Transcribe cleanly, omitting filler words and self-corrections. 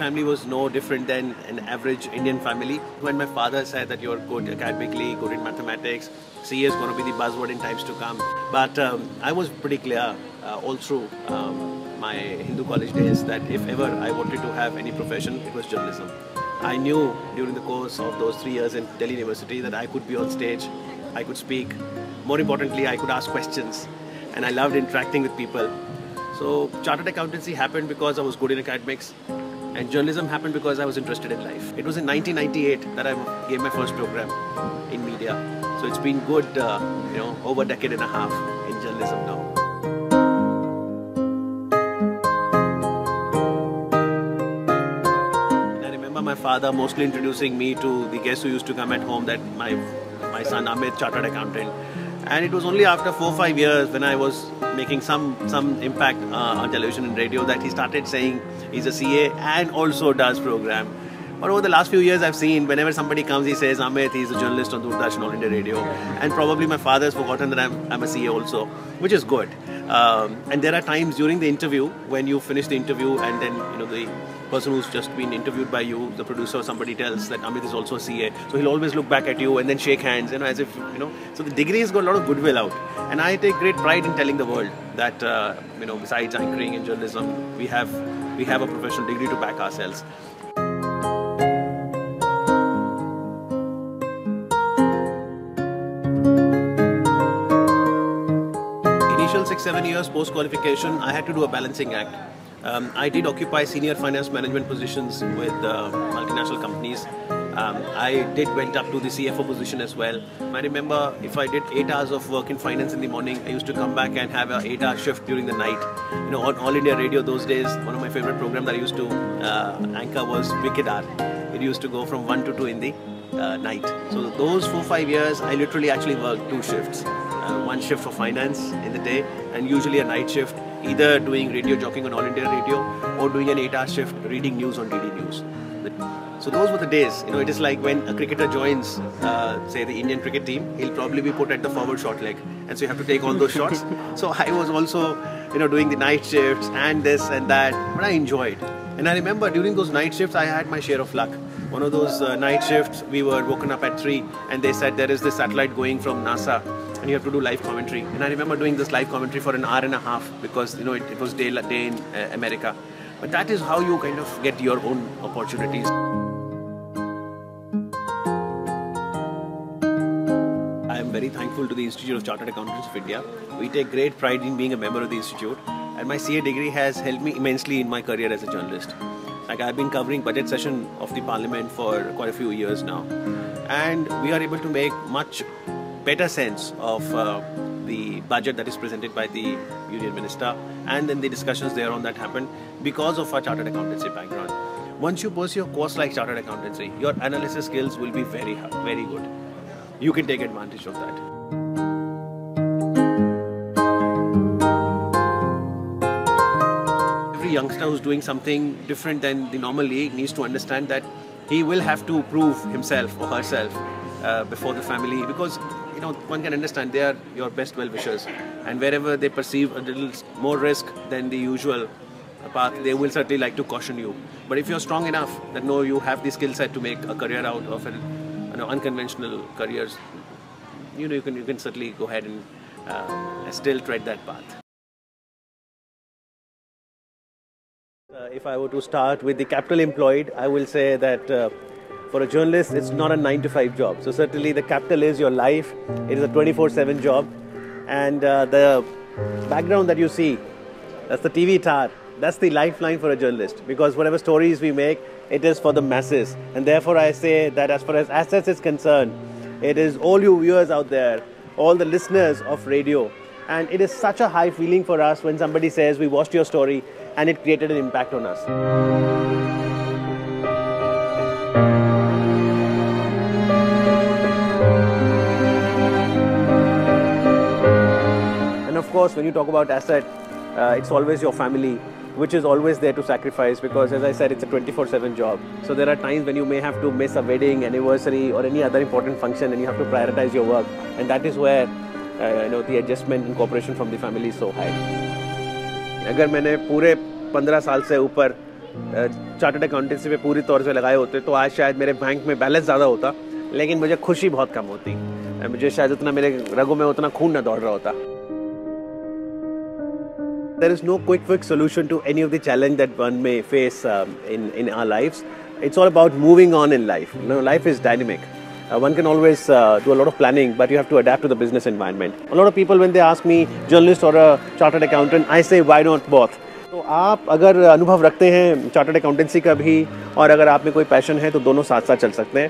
family was no different than an average Indian family. When my father said that you're good academically, good in mathematics, CA is going to be the buzzword in times to come. But I was pretty clear all through my Hindu college days that if ever I wanted to have any profession, it was journalism. I knew during the course of those 3 years in Delhi University that I could be on stage, I could speak. More importantly, I could ask questions, and I loved interacting with people. So chartered accountancy happened because I was good in academics, and journalism happened because I was interested in life. It was in 1998 that I gave my first program in media. So it's been good, over a decade and a half in journalism now. And I remember my father mostly introducing me to the guests who used to come at home, that my son Amit, chartered accountant. And it was only after 4 or 5 years when I was making some impact on television and radio that he started saying he's a CA and also does program. But over the last few years I've seen whenever somebody comes, he says, Amit, he's a journalist on Doordarshan, All India Radio. And probably my father has forgotten that I'm a CA also, which is good. And there are times during the interview when you finish the interview and then the person who's just been interviewed by you, the producer or somebody tells that Amit is also a CA. So he'll always look back at you and then shake hands, as if, So the degree has got a lot of goodwill out. And I take great pride in telling the world that, besides anchoring in journalism, we have a professional degree to back ourselves. Initial 6-7 years post-qualification, I had to do a balancing act. I did occupy senior finance management positions with multinational companies. I went up to the CFO position as well. I remember if I did 8 hours of work in finance in the morning, I used to come back and have an 8-hour shift during the night. On All India Radio those days, one of my favorite programs that I used to anchor was Wicked Hour. It used to go from 1 to 2 in the night. So those 4 or 5 years, I literally actually worked 2 shifts. One shift for finance in the day and usually a night shift, either doing radio jockeying on All India Radio or doing an 8-hour shift reading news on DD News. So those were the days. It is like when a cricketer joins, say the Indian cricket team, he'll probably be put at the forward short leg. And so you have to take all those shots. So I was also, doing the night shifts and this and that, but I enjoyed. And I remember during those night shifts, I had my share of luck. One of those night shifts, we were woken up at 3 and they said there is this satellite going from NASA and you have to do live commentary. And I remember doing this live commentary for an hour and a half because, it was day in America. But that is how you kind of get your own opportunities. I am very thankful to the Institute of Chartered Accountants of India. We take great pride in being a member of the Institute. And my CA degree has helped me immensely in my career as a journalist. Like I've been covering budget session of the Parliament for quite a few years now. And we are able to make much better sense of the budget that is presented by the Union Minister and then the discussions thereon that happen because of our chartered accountancy background. Once you pursue a course like chartered accountancy, your analysis skills will be very good. You can take advantage of that. Every youngster who's doing something different than the normal league needs to understand that he will have to prove himself or herself before the family because one can understand they are your best well-wishers, and wherever they perceive a little more risk than the usual path, they will certainly like to caution you. But if you're strong enough that you have the skill set to make a career out of unconventional careers, you can certainly go ahead and still tread that path. If I were to start with the capital employed, I will say that for a journalist, it's not a 9-to-5 job. So certainly the capital is your life. It is a 24/7 job. And the background that you see, that's the TV tower. That's the lifeline for a journalist. Because whatever stories we make, it is for the masses. And therefore I say that as far as assets is concerned, it is all you viewers out there, all the listeners of radio. And it is such a high feeling for us when somebody says, we watched your story and it created an impact on us. And of course, when you talk about asset, it's always your family, which is always there to sacrifice because, as I said, it's a 24/7 job. So there are times when you may have to miss a wedding, anniversary or any other important function and you have to prioritize your work. And that is where the adjustment and cooperation from the family is so high. अगर मैंने पूरे 15 साल से ऊपर chartered accountancy पे पूरी तौर से लगाए होते तो आज शायद मेरे बैंक में बैलेंस ज़्यादा होता, लेकिन मुझे खुशी बहुत कम होती। मुझे शायद उतना मेरे रगों में उतना खून ना दौड़ रहा होता। There is no quick fix solution to any of the challenge that one may face in our lives. It's all about moving on in life. You know, life is dynamic. One can always do a lot of planning, but you have to adapt to the business environment. A lot of people, when they ask me, journalist or a chartered accountant, I say, why not both? तो आप अगर अनुभव रखते हैं chartered accountancy का भी और अगर आप में कोई पैशन है तो दोनों साथ साथ चल सकते हैं।